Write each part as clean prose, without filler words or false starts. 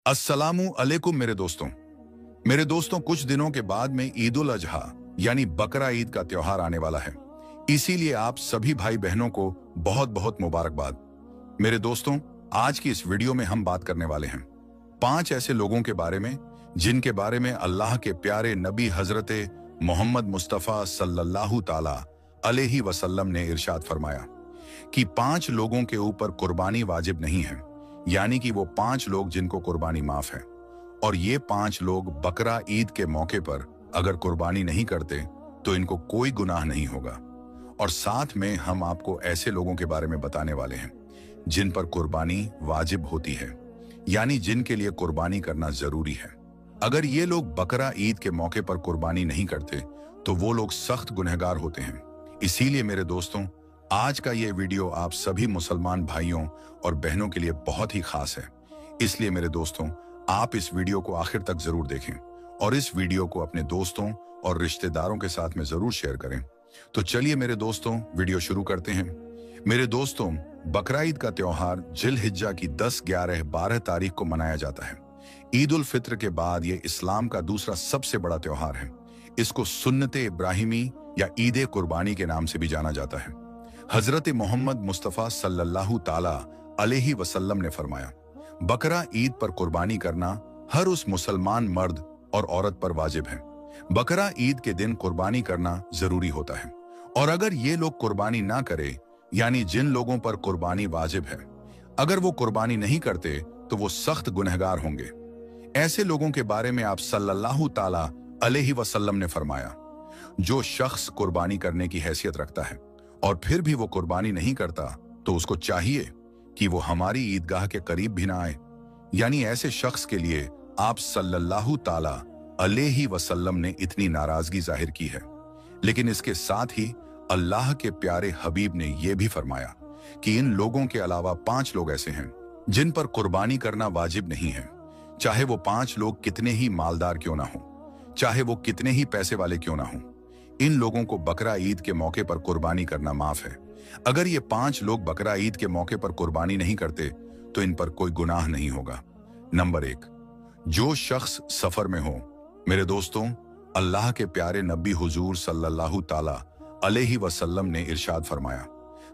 अस्सलामु अलैकुम मेरे दोस्तों कुछ दिनों के बाद में ईद उल अजहा यानी बकरा ईद का त्योहार आने वाला है। इसीलिए आप सभी भाई बहनों को बहुत बहुत मुबारकबाद। मेरे दोस्तों, आज की इस वीडियो में हम बात करने वाले हैं 5 ऐसे लोगों के बारे में जिनके बारे में अल्लाह के प्यारे नबी हजरत मोहम्मद मुस्तफ़ा सल्लल्लाहु ताला अलैहि वसल्लम ने इरशाद फरमाया कि 5 लोगों के ऊपर कुर्बानी वाजिब नहीं है, यानी कि वो 5 लोग जिनको कुर्बानी माफ है। और ये 5 लोग बकरा ईद के मौके पर अगर कुर्बानी नहीं करते तो इनको कोई गुनाह नहीं होगा। और साथ में हम आपको ऐसे लोगों के बारे में बताने वाले हैं जिन पर कुर्बानी वाजिब होती है, यानी जिनके लिए कुर्बानी करना जरूरी है। अगर ये लोग बकरा ईद के मौके पर कुर्बानी नहीं करते तो वो लोग सख्त गुनहगार होते हैं। इसीलिए मेरे दोस्तों, आज का ये वीडियो आप सभी मुसलमान भाइयों और बहनों के लिए बहुत ही खास है। इसलिए मेरे दोस्तों, आप इस वीडियो को आखिर तक जरूर देखें और इस वीडियो को अपने दोस्तों और रिश्तेदारों के साथ में जरूर शेयर करें। तो चलिए मेरे दोस्तों, वीडियो शुरू करते हैं। मेरे दोस्तों, बकरा ईद का त्योहार जिल-हिज्जा की 10, 11, 12 तारीख को मनाया जाता है। ईद उल फित्र के बाद ये इस्लाम का दूसरा सबसे बड़ा त्योहार है। इसको सुन्नते इब्राहिमी या ईद कुर्बानी के नाम से भी जाना जाता है। हजरत मोहम्मद मुस्तफ़ा सल्लल्लाहु ताला अलैहि वसल्लम ने फरमाया, बकरा ईद पर कुर्बानी करना हर उस मुसलमान मर्द और औरत पर वाजिब है। बकरा ईद के दिन कुर्बानी करना जरूरी होता है, और अगर ये लोग कुर्बानी ना करे, यानी जिन लोगों पर कुर्बानी वाजिब है, अगर वो कुर्बानी नहीं करते तो वो सख्त गुनहगार होंगे। ऐसे लोगों के बारे में आप सल्लल्लाहु ताला अलैहि वसल्लम ने फरमाया, जो शख्स कुर्बानी करने की हैसियत रखता है और फिर भी वो कुर्बानी नहीं करता तो उसको चाहिए कि वो हमारी ईदगाह के करीब भी ना आए। यानी ऐसे शख्स के लिए आप सल्लल्लाहु ताला अलैहि वसल्लम ने इतनी नाराजगी जाहिर की है। लेकिन इसके साथ ही अल्लाह के प्यारे हबीब ने यह भी फरमाया कि इन लोगों के अलावा 5 लोग ऐसे हैं जिन पर कुर्बानी करना वाजिब नहीं है। चाहे वो 5 लोग कितने ही मालदार क्यों ना हो, चाहे वो कितने ही पैसे वाले क्यों ना हो, इन लोगों को बकरा ईद के मौके पर कुर्बानी करना माफ है। अगर ये 5 लोग बकरा ईद के मौके पर कुर्बानी नहीं करते तो इन पर कोई गुनाह नहीं होगा। नंबर 1, जो शख्स सफर में हो। मेरे दोस्तों, अल्लाह के प्यारे नबी हुजूर सल्लल्लाहु ताला अलैहि वसल्लम ने इरशाद फरमाया,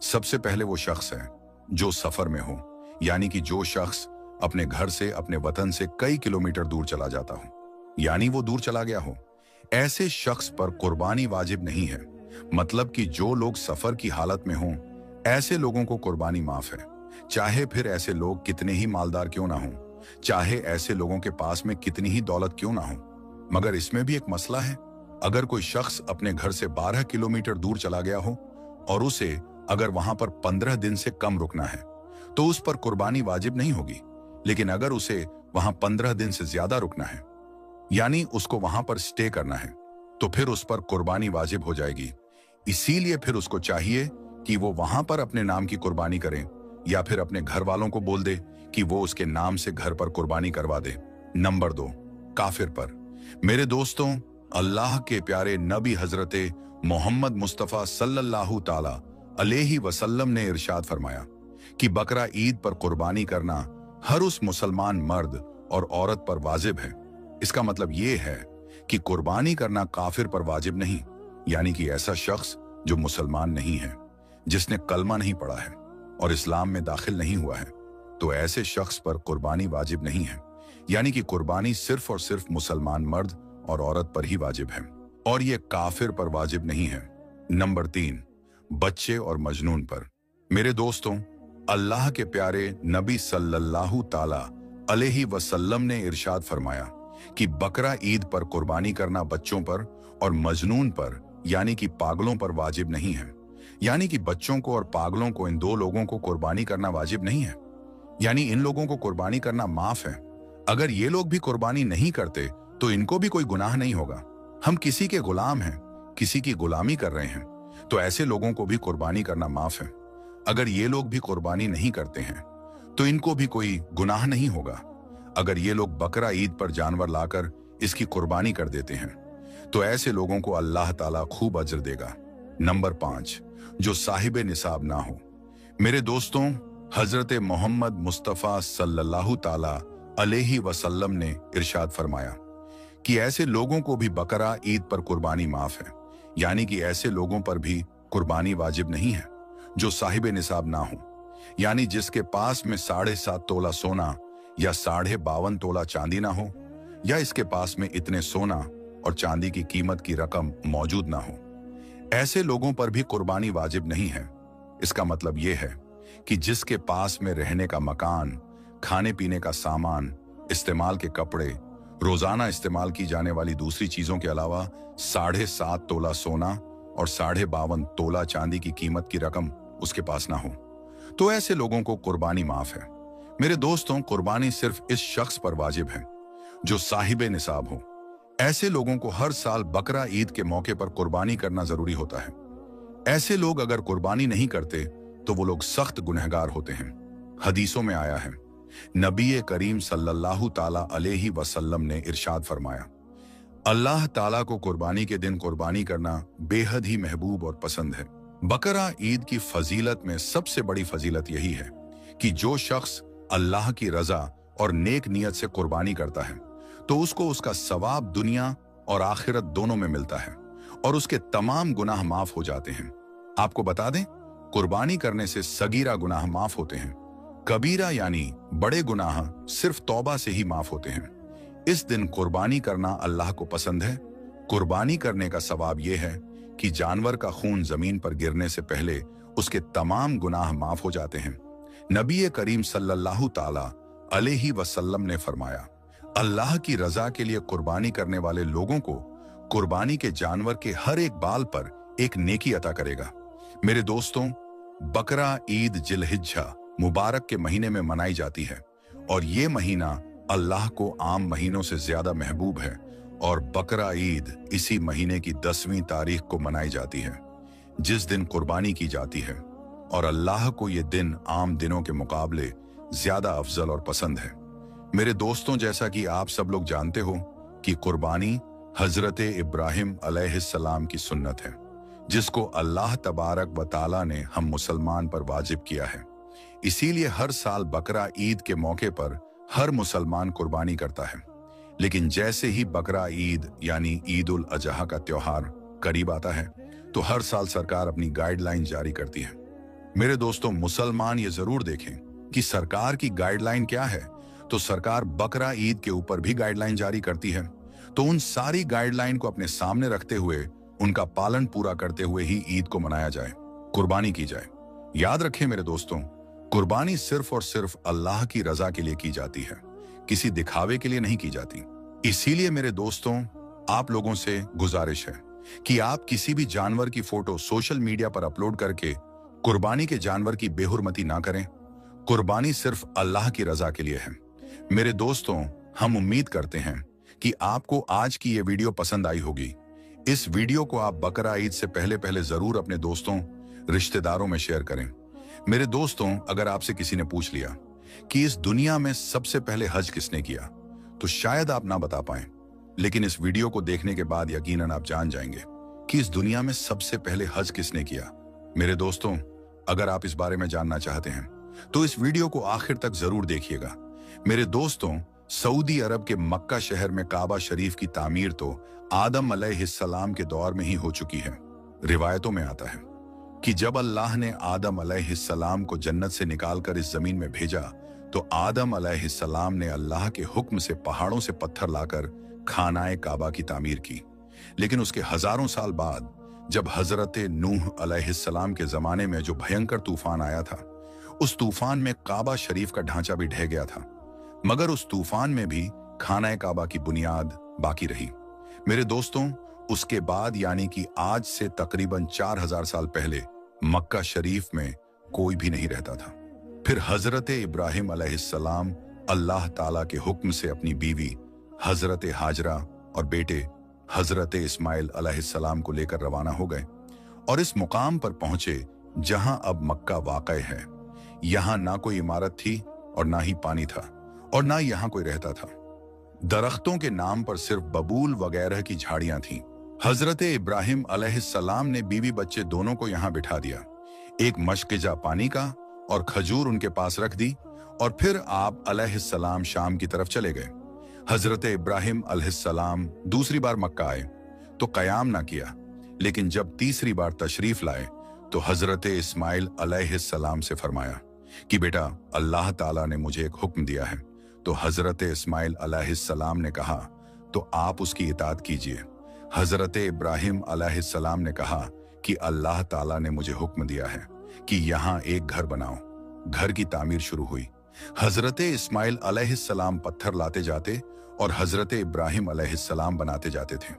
सबसे पहले वो शख्स है जो सफर में हो, यानी कि जो शख्स अपने घर से, अपने वतन से कई किलोमीटर दूर चला जाता हो, यानी वो दूर चला गया हो। ऐसे शख्स पर कुर्बानी वाजिब नहीं है। मतलब कि जो लोग सफर की हालत में हों, ऐसे लोगों को कुर्बानी माफ है। चाहे फिर ऐसे लोग कितने ही मालदार क्यों ना हों, चाहे ऐसे लोगों के पास में कितनी ही दौलत क्यों ना हो। मगर इसमें भी एक मसला है। अगर कोई शख्स अपने घर से 12 किलोमीटर दूर चला गया हो और उसे अगर वहां पर 15 दिन से कम रुकना है तो उस पर कुर्बानी वाजिब नहीं होगी। लेकिन अगर उसे वहां 15 दिन से ज्यादा रुकना है, यानी उसको वहां पर स्टे करना है, तो फिर उस पर कुर्बानी वाजिब हो जाएगी। इसीलिए फिर उसको चाहिए कि वो वहां पर अपने नाम की कुर्बानी करें, या फिर अपने घर वालों को बोल दे कि वो उसके नाम से घर पर कुर्बानी करवा दे। नंबर 2, काफिर पर। मेरे दोस्तों, अल्लाह के प्यारे नबी हजरत मोहम्मद मुस्तफ़ा सल्लल्लाहु ताला अलैहि वसल्लम ने इरशाद फरमाया कि बकरा ईद पर कुर्बानी करना हर उस मुसलमान मर्द और औरत पर वाजिब है। इसका मतलब ये है कि कुर्बानी करना काफिर पर वाजिब नहीं, यानी कि ऐसा शख्स जो मुसलमान नहीं है, जिसने कलमा नहीं पढ़ा है और इस्लाम में दाखिल नहीं हुआ है, तो ऐसे शख्स पर कुर्बानी वाजिब नहीं है। यानी कि कुर्बानी सिर्फ और सिर्फ मुसलमान मर्द और औरत पर ही वाजिब है, और ये काफिर पर वाजिब नहीं है। नंबर 3, बच्चे और मजनून पर। मेरे दोस्तों, अल्लाह के प्यारे नबी सल्लल्लाहु ताला अलैहि वसल्लम ने इरशाद फरमाया कि बकरा ईद पर कुर्बानी करना बच्चों पर और मजनून पर, यानी कि पागलों पर वाजिब नहीं है। यानी कि बच्चों को और पागलों को, इन 2 लोगों को कुर्बानी करना वाजिब नहीं है। यानी इन लोगों को कुर्बानी करना माफ है। अगर ये लोग भी कुर्बानी नहीं करते तो इनको भी कोई गुनाह नहीं होगा। हम किसी के गुलाम हैं, किसी की गुलामी कर रहे हैं, तो ऐसे लोगों को भी कुर्बानी करना माफ है। अगर ये लोग भी कुर्बानी नहीं करते हैं तो इनको भी कोई गुनाह नहीं होगा। अगर ये लोग बकरा ईद पर जानवर लाकर इसकी कुर्बानी कर देते हैं तो ऐसे लोगों को अल्लाह ताला खूब अजर देगा। नंबर 5, जो साहिब निसाब ना हो। मेरे दोस्तों, हजरत मोहम्मद मुस्तफ़ा सल्लल्लाहु ताला अलैहि वसल्लम ने इरशाद फरमाया कि ऐसे लोगों को भी बकरा ईद पर कुर्बानी माफ है, यानी कि ऐसे लोगों पर भी कुर्बानी वाजिब नहीं है जो साहिब निसाब ना हो, यानी जिसके पास में 7.5 तोला सोना या 52.5 तोला चांदी ना हो, या इसके पास में इतने सोना और चांदी की कीमत की रकम मौजूद ना हो। ऐसे लोगों पर भी कुर्बानी वाजिब नहीं है। इसका मतलब यह है कि जिसके पास में रहने का मकान, खाने पीने का सामान, इस्तेमाल के कपड़े, रोजाना इस्तेमाल की जाने वाली दूसरी चीजों के अलावा 7.5 तोला सोना और 52.5 तोला चांदी की कीमत की रकम उसके पास ना हो, तो ऐसे लोगों को कुर्बानी माफ है। मेरे दोस्तों, कुर्बानी सिर्फ इस शख्स पर वाजिब है जो साहिब निसाब हो। ऐसे लोगों को हर साल बकरा ईद के मौके पर कुर्बानी करना जरूरी होता है। ऐसे लोग अगर कुर्बानी नहीं करते तो वो लोग सख्त गुनहगार होते हैं। हदीसों में आया है, नबी करीम सल्लल्लाहु ताला अलैहि वसल्लम ने इरशाद फरमाया, अल्लाह ताला को कुर्बानी के दिन कुर्बानी करना बेहद ही महबूब और पसंद है। बकरा ईद की फजीलत में सबसे बड़ी फजीलत यही है कि जो शख्स अल्लाह की रजा और नेक नियत से कुर्बानी करता है तो उसको उसका सवाब दुनिया और आखिरत दोनों में मिलता है और उसके तमाम गुनाह माफ हो जाते हैं। आपको बता दें, कुर्बानी करने से सगीरा गुनाह माफ होते हैं, कबीरा यानी बड़े गुनाह सिर्फ तौबा से ही माफ होते हैं। इस दिन कुर्बानी करना अल्लाह को पसंद है। कुर्बानी करने का सवाब यह है कि जानवर का खून जमीन पर गिरने से पहले उसके तमाम गुनाह माफ हो जाते हैं। नबी करीम सल्लल्लाहु ताला अलैहि वसल्लम ने फरमाया, अल्लाह की रजा के लिए कुर्बानी करने वाले लोगों को कुर्बानी के जानवर के हर एक बाल पर एक नेकी अता करेगा। मेरे दोस्तों, बकरा ईद जिलहिज्जा मुबारक के महीने में मनाई जाती है और ये महीना अल्लाह को आम महीनों से ज्यादा महबूब है और बकरा ईद इसी महीने की 10वीं तारीख को मनाई जाती है, जिस दिन कुर्बानी की जाती है, और अल्लाह को ये दिन आम दिनों के मुकाबले ज्यादा अफजल और पसंद है। मेरे दोस्तों, जैसा कि आप सब लोग जानते हो कि कुर्बानी हजरत इब्राहिम अलैहिस्सलाम की सुन्नत है, जिसको अल्लाह तबारक व ताला ने हम मुसलमान पर वाजिब किया है। इसीलिए हर साल बकरा ईद के मौके पर हर मुसलमान कुर्बानी करता है। लेकिन जैसे ही बकरा ईद यानी ईद उल अजहा का त्योहार करीब आता है तो हर साल सरकार अपनी गाइडलाइन जारी करती है। मेरे दोस्तों, मुसलमान ये जरूर देखें कि सरकार की गाइडलाइन क्या है, तो सरकार बकरा ईद के ऊपर भी गाइडलाइन जारी करती है। तो उन सारी गाइडलाइन को अपने सामने रखते हुए उनका पालन पूरा करते हुए ही ईद को मनाया जाए, कुर्बानी की जाए। याद रखें मेरे दोस्तों, कुर्बानी सिर्फ और सिर्फ अल्लाह की रजा के लिए की जाती है, किसी दिखावे के लिए नहीं की जाती। इसीलिए मेरे दोस्तों, आप लोगों से गुजारिश है कि आप किसी भी जानवर की फोटो सोशल मीडिया पर अपलोड करके कुर्बानी के जानवर की बेहुरमती ना करें। कुर्बानी सिर्फ अल्लाह की रजा के लिए है। मेरे दोस्तों, हम उम्मीद करते हैं कि आपको आज की ये वीडियो पसंद आई होगी। इस वीडियो को आप बकरा ईद से पहले पहले जरूर अपने दोस्तों, रिश्तेदारों में शेयर करें। मेरे दोस्तों, अगर आपसे किसी ने पूछ लिया कि इस दुनिया में सबसे पहले हज किसने किया, तो शायद आप ना बता पाएं, लेकिन इस वीडियो को देखने के बाद यकीनन आप जान जाएंगे कि इस दुनिया में सबसे पहले हज किसने किया। मेरे दोस्तों, अगर आप इस बारे में जानना चाहते हैं तो इस वीडियो को आखिर तक जरूर देखिएगा। मेरे दोस्तों, सऊदी अरब के मक्का शहर में काबा शरीफ की तामीर तो आदम अलैहिस्सलाम के दौर में ही हो चुकी है। रिवायतों में आता है कि जब अल्लाह ने आदम अलैहिस्सलाम को जन्नत से निकालकर इस जमीन में भेजा तो आदम अलैहिस्सलाम ने अल्लाह के हुक्म से पहाड़ों से पत्थर लाकर खानाए काबा की तामीर की। लेकिन उसके हजारों साल बाद जब हजरत नूह अलैहिस्सलाम के जमाने में जो भयंकर तूफान आया था, उस तूफान में काबा शरीफ का ढांचा भी ढह गया था, मगर उस तूफान में भी खानाए काबा की बुनियाद बाकी रही। मेरे दोस्तों, उसके बाद यानी कि आज से तकरीबन 4000 साल पहले मक्का शरीफ में कोई भी नहीं रहता था। फिर हजरत इब्राहिम अलैहिस्सलाम अल्लाह ताला के हुक्म से अपनी बीवी हजरत हाजरा और बेटे हजरत इस्माइल अलैहिस्सलाम को लेकर रवाना हो गए और इस मुकाम पर पहुंचे जहां अब मक्का वाक़ है। यहां ना कोई इमारत थी और ना ही पानी था और ना यहां कोई रहता था। दरख्तों के नाम पर सिर्फ बबूल वगैरह की झाड़ियां थीं। हजरत इब्राहिम अलैहिस्सलाम ने बीवी बच्चे दोनों को यहां बिठा दिया। एक मशकिजा पानी का और खजूर उनके पास रख दी और फिर आप अलैहिस्सलाम शाम की तरफ चले गए। हजरत इब्राहिम अलैहिस्सलाम दूसरी बार मक्का आए तो कयाम ना किया, लेकिन जब तीसरी बार तशरीफ लाए तो हजरत इस्माइल अलैहिस्सलाम से फरमाया कि बेटा, अल्लाह ताला ने मुझे एक हुक्म दिया है। तो हजरत इस्माइल अलैहिस्सलाम ने कहा तो आप उसकी इताअत कीजिए। हजरत इब्राहिम अलैहिस्सलाम ने कहा कि अल्लाह ताला ने मुझे हुक्म दिया है कि यहाँ एक घर बनाओ। घर की तामीर शुरू हुई। हजरत इस्माइल अलैहिस्सलाम पत्थर लाते जाते और हजरत इब्राहिम अलैहिस्सलाम बनाते जाते थे।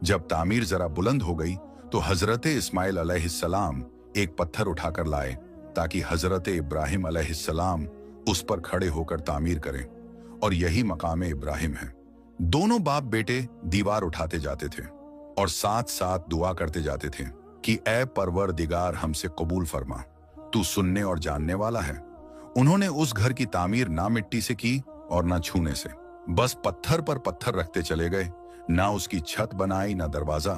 जब तामीर जरा बुलंद हो गई तो हजरत इस्माइल अलैहिस्सलाम एक पत्थर उठाकर लाए ताकि हजरत इब्राहिम अलैहिस्सलाम उस पर खड़े होकर तामीर करें, और यही मकाम इब्राहिम है। दोनों बाप बेटे दीवार उठाते जाते थे और साथ साथ दुआ करते जाते थे कि ऐ परवरदिगार, हमसे कबूल फरमा, तू सुनने और जानने वाला है। उन्होंने उस घर की तामीर ना मिट्टी से की और ना छूने से, बस पत्थर पर पत्थर रखते चले गए। ना उसकी छत बनाई ना दरवाजा।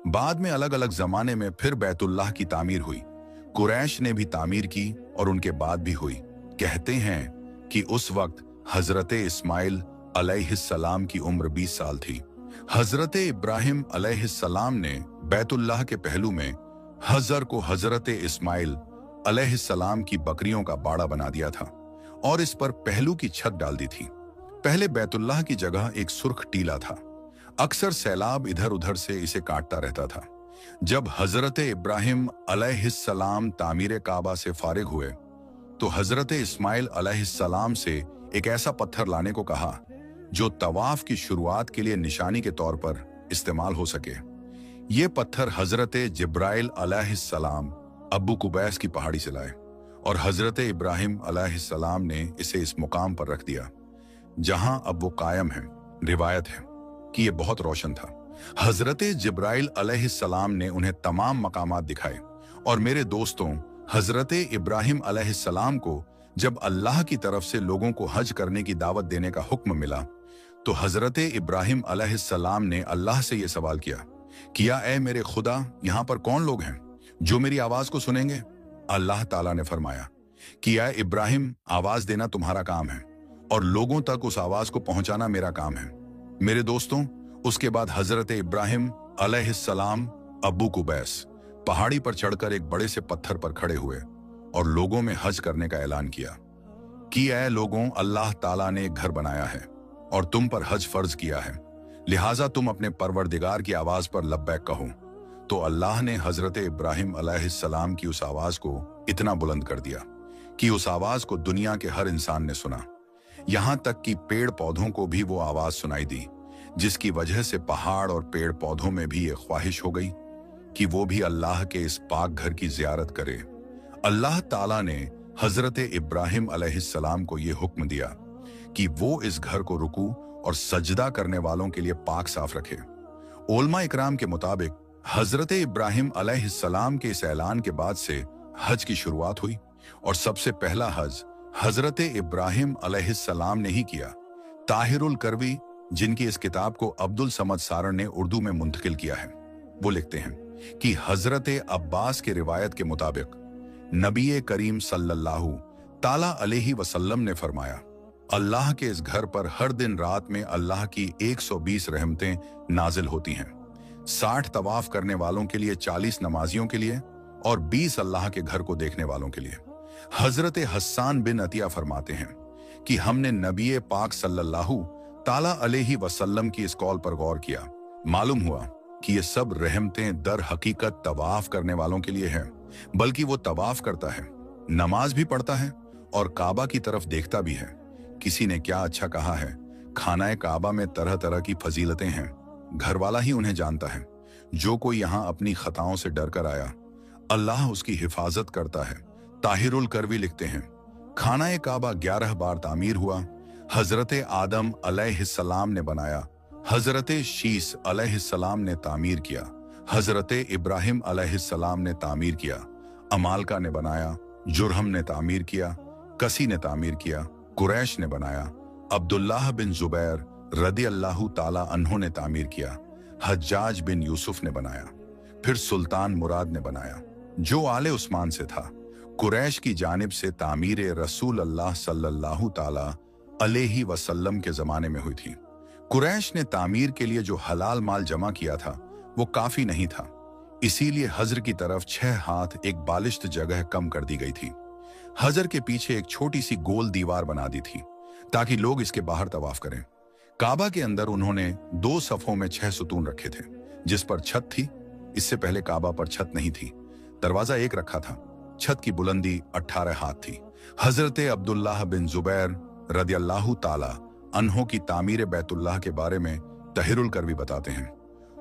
बाद में अलग अलग जमाने में फिर बैतुल्लाह की तामीर हुई। कुरैश ने भी तामीर की और उनके बाद भी हुई। कहते हैं कि उस वक्त हजरत इस्माइल अलैहिस्सलाम की उम्र 20 साल थी। हजरत इब्राहिम अलैहिस्सलाम ने बैतुल्लाह के पहलू में हजर को हजरत इस्माइल अलैहिस्सलाम की बकरियों का बाड़ा बना दिया था और इस पर पहलू की छत डाल दी थी। पहले बैतुल्लाह की जगह एक सुर्ख टीला था। अक्सर सैलाब इधर उधर से इसे काटता रहता था। जब हजरत इब्राहिम अलैहिस्सलाम तामीर काबा से फारिग हुए तो हजरत इस्माइल अलैहिस्सलाम से एक ऐसा पत्थर लाने को कहा जो तवाफ की शुरुआत के लिए निशानी के तौर पर इस्तेमाल हो सके। ये पत्थर हजरत जिब्राइल अलैहिस्सलाम अब्बू कुबैस की पहाड़ी से लाए और हजरत इब्राहिम अलैहिस्सलाम ने इसे इस मुकाम पर रख दिया जहां अब वो कायम है। रिवायत है कि ये बहुत रोशन था। हजरत जिब्राइल अलैहिस्सलाम ने उन्हें तमाम मकामात दिखाए। और मेरे दोस्तों, हजरत इब्राहिम अलैहिस्सलाम को जब अल्लाह की तरफ से लोगों को हज करने की दावत देने का हुक्म मिला तो हजरत इब्राहिम अलैहिस्सलाम ने अल्लाह से यह सवाल किया ऐ मेरे खुदा, यहाँ पर कौन लोग हैं जो मेरी आवाज को सुनेंगे? अल्लाह ताला ने फरमाया कि ऐ इब्राहिम, आवाज देना तुम्हारा काम है और लोगों तक उस आवाज को पहुंचाना मेरा काम है। मेरे दोस्तों, उसके बाद हजरत इब्राहिम अलैहिस्सलाम अब्बू कुबैस पहाड़ी पर चढ़कर एक बड़े से पत्थर पर खड़े हुए और लोगों में हज करने का ऐलान किया कि ऐ लोगों, अल्लाह ताला ने एक घर बनाया है और तुम पर हज फर्ज किया है, लिहाजा तुम अपने परवरदिगार की आवाज पर लब्बैक कहो। तो अल्लाह ने हजरत इब्राहिम अलैहिस्सलाम की उस आवाज को इतना बुलंद कर दिया कि उस आवाज को दुनिया के हर इंसान ने सुना। यहां तक कि पेड़ पौधों को भी वो आवाज सुनाई दी, जिसकी वजह से पहाड़ और पेड़ पौधों में भी ये ख्वाहिश हो गई कि वो भी अल्लाह के इस पाक घर की जियारत करे। अल्लाह ताला ने हजरत इब्राहिम अलैहिस्सलाम को ये हुक्म दिया कि वो इस घर को रुकू और सजदा करने वालों के लिए पाक साफ रखे। उलमा इकराम के मुताबिक हजरत इब्राहिम अलैहिस्सलाम के इस ऐलान के बाद से हज की शुरुआत हुई और सबसे पहला हज हजरत इब्राहिम अलैहिस्सलाम ने ही किया। ताहिरुल करवी, जिनकी इस किताब को अब्दुल समद सारण ने उर्दू में मुंतकिल किया है, वो लिखते हैं कि हजरत अब्बास के रिवायत के मुताबिक नबी करीम सल्लल्लाहु ताला अलैहि वसल्लम ने फरमाया, अल्लाह के इस घर पर हर दिन रात में अल्लाह की 120 रहमतें नाजिल होती हैं। 60 तवाफ करने वालों के लिए, 40 नमाजियों के लिए और 20 अल्लाह के घर को देखने वालों के लिए। हजरत हस्सान बिन अतिया फरमाते हैं कि हमने नबी पाक सल्लल्लाहु ताला अलैहि वसल्लम की इस कौल पर गौर किया। मालूम हुआ कि ये सब रहमतें दर हकीकत तवाफ करने वालों के लिए हैं, बल्कि वो तवाफ करता है, नमाज भी पढ़ता है और काबा की तरफ देखता भी है। किसी ने क्या अच्छा कहा है, खानाए काबा में तरह तरह की फजीलतें हैं, घर वाला ही उन्हें जानता है। जो कोई यहाँ अपनी खताओं से डर कर आया, अल्लाह उसकी हिफाजत करता है। ताहिरुल करवी लिखते हैं, खानाए काबा 11 बार तामीर हुआ। हजरत आदम अलैहिस्सलाम ने बनाया, हजरत शीस अलैहिस्सलाम ने तामीर किया, हजरत इब्राहिम अलैहिस्सलाम ने तामीर किया, अमालका ने बनाया, जुरहम ने तामीर किया, कसी ने तामीर किया, कुरैश ने बनाया, अब्दुल्लाह बिन जुबैर रदी अल्लाहु ताला अन्हु ने तामीर किया, हज्जाज बिन यूसुफ ने बनाया, फिर सुल्तान मुराद ने बनाया जो आले उस्मान से था। कुरैश की जानिब से तामीर रसूल अल्लाह सल्लल्लाहु ताला अलैहि वसल्लम के जमाने में हुई थी। कुरैश ने तामीर के लिए जो हलाल माल जमा किया था वो काफी नहीं था, इसीलिए हजर की तरफ 6 हाथ एक बालिश्त जगह कम कर दी गई थी। हजर के पीछे एक छोटी सी गोल दीवार बना दी थी ताकि लोग इसके बाहर तवाफ करें। काबा के अंदर उन्होंने 2 सफों में 6 सुतून रखे थे जिस पर छत थी। इससे पहले काबा पर छत नहीं थी, दरवाजा एक रखा था। छत की बुलंदी 18 हाथ थी। हजरत अब्दुल्लाह बिन जुबैर रदियल्लाहु ताला अन्हो की तामीर बैतुल्लाह के बारे में तहिरुल करवी बताते हैं,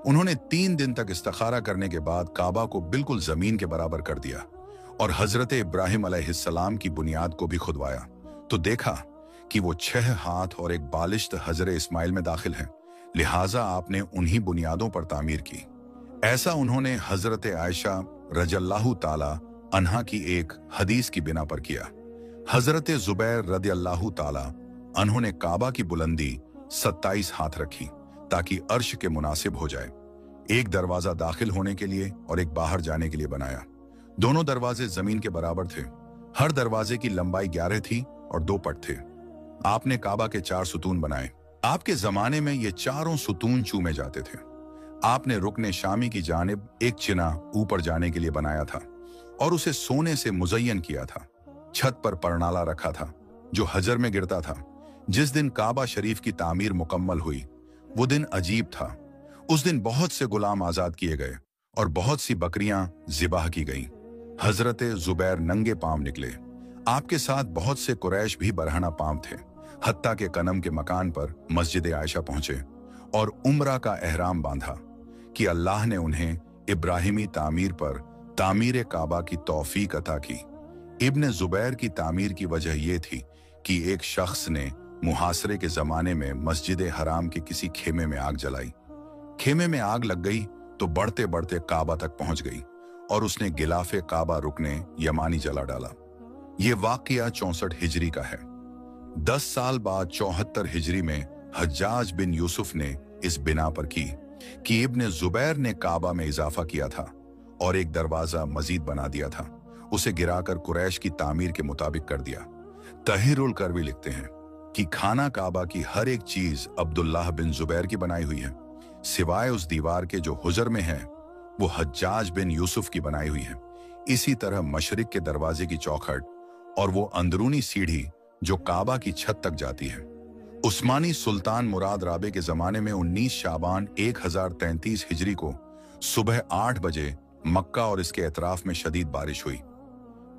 उन्होंने 3 दिन तक इस्तिखारा करने के बाद काबा को बिल्कुल जमीन के बराबर कर दिया और हजरत इब्राहिम अलैहिस्सलाम की बुनियाद को भी खुदवाया तो देखा कि वो 6 हाथ और एक बालिश्त हजर इस्माइल में दाखिल हैं, लिहाजा आपने उन्हीं बुनियादों पर तामीर की। ऐसा उन्होंने हजरत आयशा रजल्लाहु ताला अन्हा की एक हदीस की बिना पर किया। हजरत जुबैर रदियल्लाहु ताला अन्होंने काबा की बुलंदी 27 हाथ रखी ताकि अर्श के मुनासिब हो जाए। एक दरवाजा दाखिल होने के लिए और एक बाहर जाने के लिए बनाया। दोनों दरवाजे जमीन के बराबर थे। हर दरवाजे की लंबाई 11 थी और 2 पट थे। आपने काबा के 4 सुतून बनाए। आपके जमाने में ये चारों सुतून चूमे जाते थे। आपने रुकने शामी की जानिब एक चिना ऊपर जाने के लिए बनाया था और उसे सोने से मुज़य्यन किया था। छत पर परनाला रखा था जो हजर में गिरता था। जिस दिन काबा शरीफ की तामीर मुकम्मल हुई वो दिन अजीब था। उस दिन बहुत से गुलाम आजाद किए गए और बहुत सी बकरियां ज़िबाह की गईं। हजरत जुबैर नंगे पांव निकले। आपके साथ बहुत से कुरैश भी बरहना पांव थे। हत्ता के कनम के मकान पर मस्जिद आयशा पहुंचे और उम्रा का एहराम बांधा कि अल्लाह ने उन्हें इब्राहिमी तामीर पर तामीर काबा की तौफीक अता की। इब्न जुबैर की तामीर की वजह यह थी कि एक शख्स ने मुहासरे के जमाने में मस्जिद हराम के किसी खेमे में आग जलाई। खेमे में आग लग गई तो बढ़ते बढ़ते काबा तक पहुंच गई और उसने गिलाफे काबा रुकने यमानी जला डाला। यह वाकया 64 हिजरी का है। 10 साल बाद 74 हिजरी में हज्जाज बिन यूसुफ ने इस बिना पर की कि इब्न जुबैर ने काबा में इजाफा किया था और एक दरवाजा मजीद बना दिया था। उसे गिराकर कुरैश की तामीर के मुताबिक कर दिया। तहिरुल करवी लिखते हैं कि खाना काबा की हर एक चीज अब्दुल्लाह बिन जुबैर की बनाई हुई है, सिवाय उस दीवार के जो हुजर में है वो हज्जाज बिन यूसुफ की बनाई हुई है। इसी तरह मशरिक के दरवाजे की चौखट और वो अंदरूनी सीढ़ी जो काबा की छत तक जाती है। उस्मानी सुल्तान मुराद राबे के जमाने में 19 शाबान 1033 हिजरी को सुबह 8 बजे मक्का और इसके एतराफ में शदीद बारिश हुई।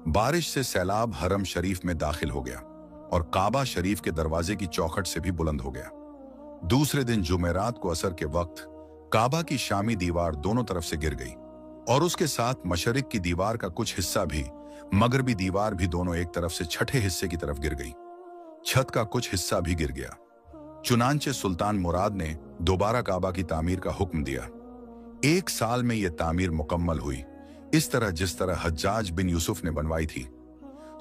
बारिश से सैलाब हरम शरीफ में दाखिल हो गया और काबा शरीफ के दरवाजे की चौखट से भी बुलंद हो गया। दूसरे दिन जुमेरात को असर के वक्त काबा की शामी दीवार दोनों तरफ से गिर गई और उसके साथ मशरिक की दीवार का कुछ हिस्सा भी, मगरबी दीवार भी दोनों एक तरफ से छठे हिस्से की तरफ गिर गई। छत का कुछ हिस्सा भी गिर गया। चुनांचे सुल्तान मुराद ने दोबारा काबा की तामीर का हुक्म दिया। 1 साल में यह तामीर मुकम्मल हुई, इस तरह जिस तरह हज्जाज बिन यूसुफ ने बनवाई थी।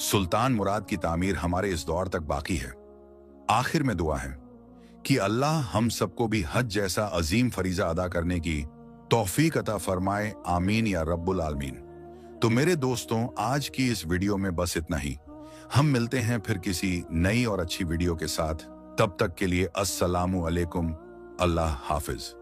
सुल्तान मुराद की तामीर हमारे इस दौर तक बाकी है। आखिर में दुआ है कि अल्लाह हम सबको भी हज जैसा अजीम फरीजा अदा करने की तौफीक अता फरमाए, आमीन या रब्बुल आलमीन। तो मेरे दोस्तों, आज की इस वीडियो में बस इतना ही। हम मिलते हैं फिर किसी नई और अच्छी वीडियो के साथ। तब तक के लिए अस्सलामु अलैकुम, अल्लाह हाफिज।